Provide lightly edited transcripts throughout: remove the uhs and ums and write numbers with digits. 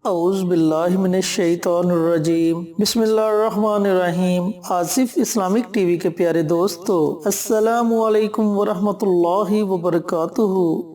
اعوذ باللہ من الشیطان الرجیم بسم اللہ الرحمن الرحیم۔ آصف اسلامک ٹی وی کے پیارے دوستو، السلام علیکم ورحمۃ اللہ وبرکاتہ۔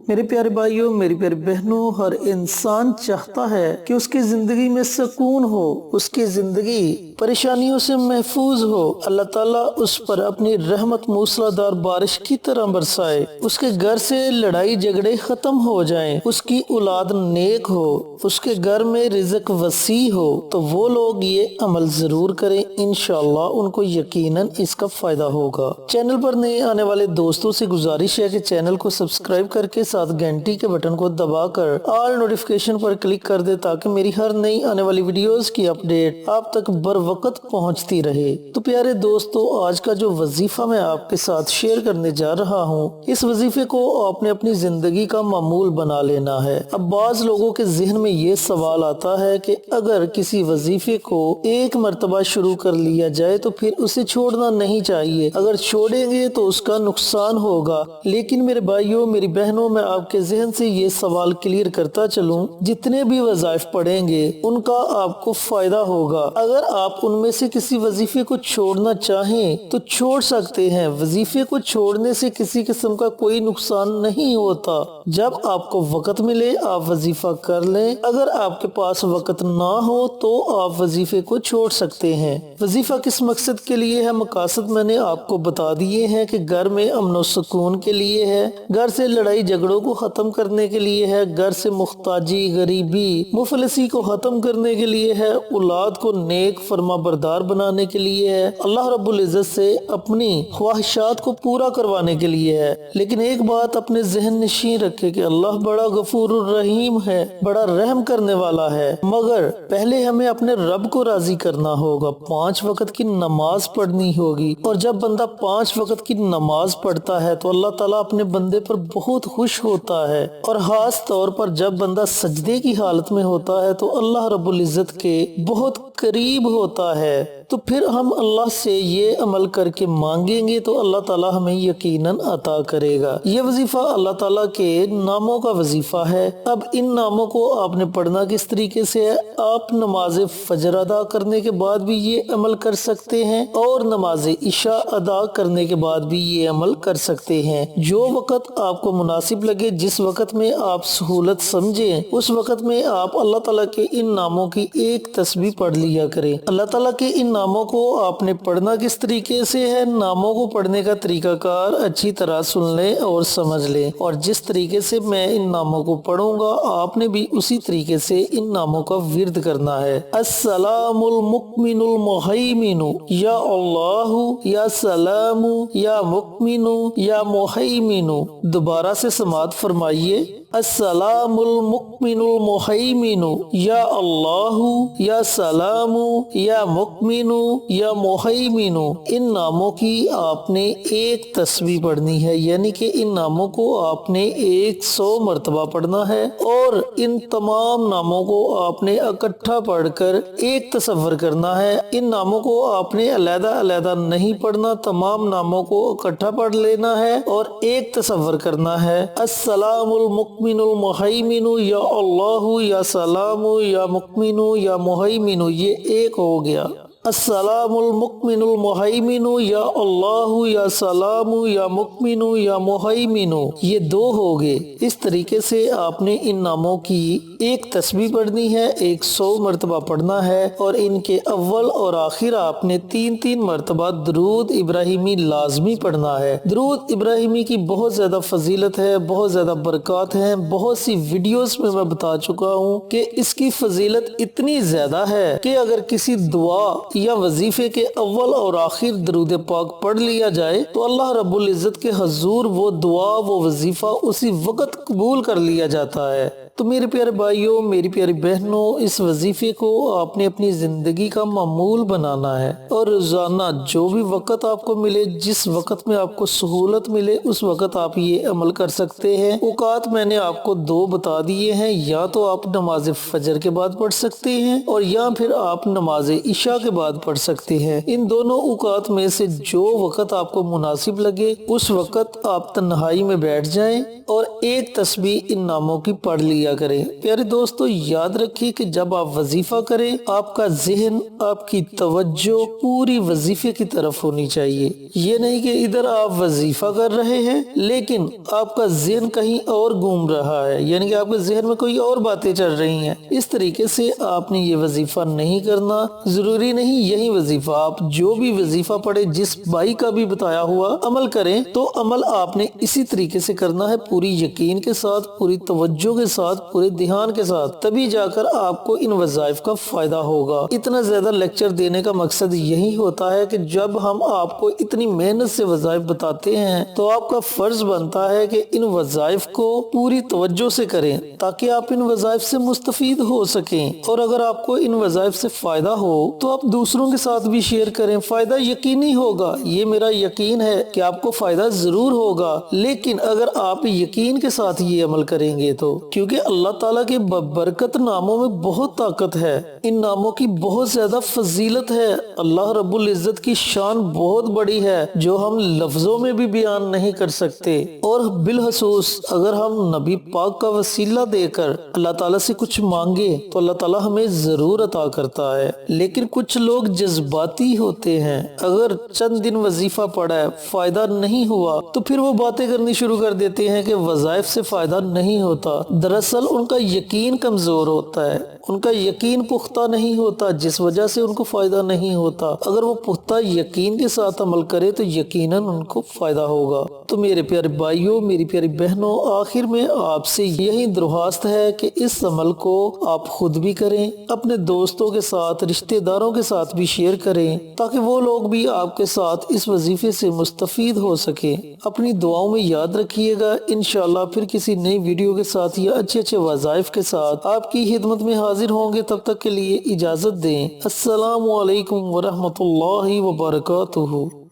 میرے پیارے بھائیوں، میری پیاری بہنوں، ہر انسان چاہتا ہے کہ اس کی زندگی میں سکون ہو، اس کی زندگی پریشانیوں سے محفوظ ہو، اللہ تعالیٰ اس پر اپنی رحمت موسلا دار بارش کی طرح برسائے، اس کے گھر سے لڑائی جھگڑے ختم ہو جائیں، اس کی اولاد نیک ہو، اس کے گھر میں رزق وسیع ہو۔ تو وہ لوگ یہ عمل ضرور کریں، انشاءاللہ ان کو یقیناً اس کا فائدہ ہوگا۔ چینل پر نئے آنے والے دوستوں سے گزارش ہے کہ چینل کو سبسکرائب کر کے ساتھ گھنٹی کے بٹن کو دبا کر آل نوٹیفیکیشن پر کلک کر دے تاکہ میری ہر نئی آنے والی ویڈیوز کی اپڈیٹ آپ تک بر وقت پہنچتی رہے۔ تو پیارے دوستو، آج کا جو وظیفہ میں آپ کے ساتھ شیئر کرنے جا رہا ہوں، اس وظیفے کو آپ نے اپنی زندگی کا معمول بنا لینا ہے۔ اب بعض لوگوں کے ذہن میں یہ سوال آتا ہے کہ اگر کسی وظیفے کو ایک مرتبہ شروع کر لیا جائے تو پھر اسے چھوڑنا نہیں چاہیے، اگر چھوڑیں گے تو اس کا نقصان ہوگا۔ لیکن میرے بھائیوں، میری بہنوں، میں آپ کے ذہن سے یہ سوال کلیئر کرتا چلوں، جتنے بھی وظائف پڑھیں گے ان کا آپ کو فائدہ ہوگا۔ اگر آپ ان میں سے کسی وظیفے کو چھوڑنا چاہیں تو چھوڑ سکتے ہیں۔ وظیفے کو چھوڑنے سے کسی قسم کا کوئی نقصان نہیں ہوتا۔ جب آپ کو وقت ملے آپ وظیفہ کر لیں، اگر آپ کے پاس وقت نہ ہو تو آپ وظیفے کو چھوڑ سکتے ہیں۔ وظیفہ کس مقصد کے لیے ہے؟ مقاصد میں نے آپ کو بتا دیے ہیں کہ گھر میں امن و سکون کے لیے ہے، گھر سے لڑائی جھگڑوں کو ختم کرنے کے لیے ہے، گھر سے محتاجی، غریبی، مفلسی کو ختم کرنے کے لیے ہے، اولاد کو نیک فرما بردار بنانے کے لیے ہے، اللہ رب العزت سے اپنی خواہشات کو پورا کروانے کے لیے ہے۔ لیکن ایک بات اپنے ذہن نشین رکھے کہ اللہ بڑا غفور الرحیم ہے، بڑا رحم کرنے والا ہے، مگر پہلے ہمیں اپنے رب کو راضی کرنا ہوگا۔ 5 وقت کی نماز پڑھنی ہوگی، اور جب بندہ 5 وقت کی نماز پڑھتا ہے تو اللہ تعالیٰ اپنے بندے پر بہت خوش ہوتا ہے، اور خاص طور پر جب بندہ سجدے کی حالت میں ہوتا ہے تو اللہ رب العزت کے بہت قریب ہوتا ہے۔ تو پھر ہم اللہ سے یہ عمل کر کے مانگیں گے تو اللہ تعالیٰ ہمیں یقیناً عطا کرے گا۔ یہ وظیفہ اللہ تعالیٰ کے ناموں کا وظیفہ ہے۔ اب ان ناموں کو آپ نے پڑھنا کس طریقے سے ہے؟ آپ نماز فجر ادا کرنے کے بعد بھی یہ عمل کر سکتے ہیں، اور نماز عشاء ادا کرنے کے بعد بھی یہ عمل کر سکتے ہیں۔ جو وقت آپ کو مناسب لگے، جس وقت میں آپ سہولت سمجھیں، اس وقت میں آپ اللہ تعالیٰ کے ان ناموں کی ایک تسبیح پڑھ لیا کریں۔ اللہ تعالیٰ کے ان ناموں کو آپ نے پڑھنا کس طریقے سے ہے؟ ناموں کو پڑھنے کا طریقہ کار اچھی طرح سن لیں اور سمجھ لیں، اور جس طریقے سے میں ان ناموں کو پڑھوں گا آپ نے بھی اسی طریقے سے ان ناموں کا ورد کرنا ہے۔ السلام المؤمن المہیمن، یا اللہ، یا سلام، یا مؤمن، یا مہیمن۔ دوبارہ سے سماعت فرمائیے۔ السلام المؤمن المہیمن، یا اللہ، یا سلام، یا مؤمن، یا مہیمن۔ ان ناموں کی آپ نے ایک تسبیح پڑھنی ہے، یعنی کہ ان ناموں کو آپ نے 100 مرتبہ پڑھنا ہے، اور ان تمام ناموں کو آپ نے اکٹھا پڑھ کر ایک تصور کرنا ہے۔ ان ناموں کو آپ نے علیحدہ علیحدہ نہیں پڑھنا، تمام ناموں کو اکٹھا پڑھ لینا ہے اور ایک تصور کرنا ہے۔ السلام المؤمن المہیمن، یا اللہ، یا سلام، یا مؤمن، یا مہیمن، یہ ایک ہو گیا۔ السلام المؤمن المہیمن، یا اللہ، یا سلام، یا مؤمن، یا مہیمن، یہ 2 ہو گئے۔ اس طریقے سے آپ نے ان ناموں کی ایک تسبیح پڑھنی ہے، 100 مرتبہ پڑھنا ہے، اور ان کے اول اور آخر آپ نے 3 مرتبہ درود ابراہیمی لازمی پڑھنا ہے۔ درود ابراہیمی کی بہت زیادہ فضیلت ہے، بہت زیادہ برکات ہیں، بہت سی ویڈیوز میں بتا چکا ہوں کہ اس کی فضیلت اتنی زیادہ ہے کہ اگر کسی دعا یا وظیفے کے اول اور آخر درود پاک پڑھ لیا جائے تو اللہ رب العزت کے حضور وہ دعا، وہ وظیفہ اسی وقت قبول کر لیا جاتا ہے۔ تو میرے پیارے بھائیوں، میری پیاری بہنوں، اس وظیفے کو آپ نے اپنی زندگی کا معمول بنانا ہے، اور روزانہ جو بھی وقت آپ کو ملے، جس وقت میں آپ کو سہولت ملے، اس وقت آپ یہ عمل کر سکتے ہیں۔ اوقات میں نے آپ کو 2 بتا دیے ہیں، یا تو آپ نماز فجر کے بعد پڑھ سکتے ہیں، اور یا پھر آپ نماز عشاء کے بعد پڑھ سکتے ہیں۔ ان دونوں اوقات میں سے جو وقت آپ کو مناسب لگے اس وقت آپ تنہائی میں بیٹھ جائیں اور ایک تسبیح ان ناموں کی پڑھ لیا لیا کریں۔ پیارے دوستو، یاد رکھیے کہ جب آپ وظیفہ کریں آپ کا ذہن، آپ کی توجہ پوری وظیفے کی طرف ہونی چاہیے۔ یہ نہیں کہ ادھر آپ وظیفہ کر رہے ہیں لیکن آپ کا ذہن کہیں اور گھوم رہا ہے، یعنی کہ آپ کے ذہن میں کوئی اور باتیں چل رہی ہیں۔ اس طریقے سے آپ نے یہ وظیفہ نہیں کرنا۔ ضروری نہیں یہی وظیفہ، آپ جو بھی وظیفہ پڑھے، جس بھائی کا بھی بتایا ہوا عمل کریں، تو عمل آپ نے اسی طریقے سے کرنا ہے، پوری یقین کے ساتھ، پوری توجہ کے ساتھ، پورے دھیان کے ساتھ، تبھی جا کر آپ کو ان وظائف کا فائدہ ہوگا۔ اتنا زیادہ لیکچر دینے کا مقصد یہی ہوتا ہے کہ جب ہم آپ کو اتنی محنت سے وظائف بتاتے ہیں تو آپ کا فرض بنتا ہے کہ ان وظائف کو پوری توجہ سے کریں تاکہ آپ ان وظائف سے مستفید ہو سکیں، اور اگر آپ کو ان وظائف سے فائدہ ہو تو آپ دوسروں کے ساتھ بھی شیئر کریں۔ فائدہ یقینی ہوگا، یہ میرا یقین ہے کہ آپ کو فائدہ ضرور ہوگا، لیکن اگر آپ یقین کے ساتھ یہ عمل کریں گے تو، کیونکہ اللہ تعالیٰ کے برکت ناموں میں بہت طاقت ہے، ان ناموں کی بہت زیادہ فضیلت ہے۔ اللہ رب العزت کی شان بہت بڑی ہے جو ہم لفظوں میں بھی بیان نہیں کر سکتے، اور بالخصوص اگر ہم نبی پاک کا وسیلہ دے کر اللہ تعالیٰ سے کچھ مانگے تو اللہ تعالیٰ ہمیں ضرور عطا کرتا ہے۔ لیکن کچھ لوگ جذباتی ہوتے ہیں، اگر چند دن وظیفہ پڑھا ہے فائدہ نہیں ہوا تو پھر وہ باتیں کرنی شروع کر دیتے ہیں کہ وظائف سے فائدہ نہیں ہوتا۔ دراصل ان کا یقین کمزور ہوتا ہے، ان کا یقین پختہ نہیں ہوتا، جس وجہ سے ان کو فائدہ نہیں ہوتا۔ اگر وہ پختہ یقین کے ساتھ عمل کرے تو یقیناً ان کو فائدہ ہوگا۔ تو میرے پیارے بھائیوں، میری پیاری بہنوں، آخر میں آپ سے یہی درخواست ہے کہ اس عمل کو آپ خود بھی کریں، اپنے دوستوں کے ساتھ، رشتہ داروں کے ساتھ بھی شیئر کریں تاکہ وہ لوگ بھی آپ کے ساتھ اس وظیفے سے مستفید ہو سکیں۔ اپنی دعاؤں میں یاد رکھیے گا، انشاءاللہ پھر کسی نئی ویڈیو کے ساتھ یا اچھے وظائف کے ساتھ آپ کی خدمت میں حاضر ہوں گے۔ تب تک کے لیے اجازت دیں۔ السلام علیکم ورحمۃ اللہ وبرکاتہ۔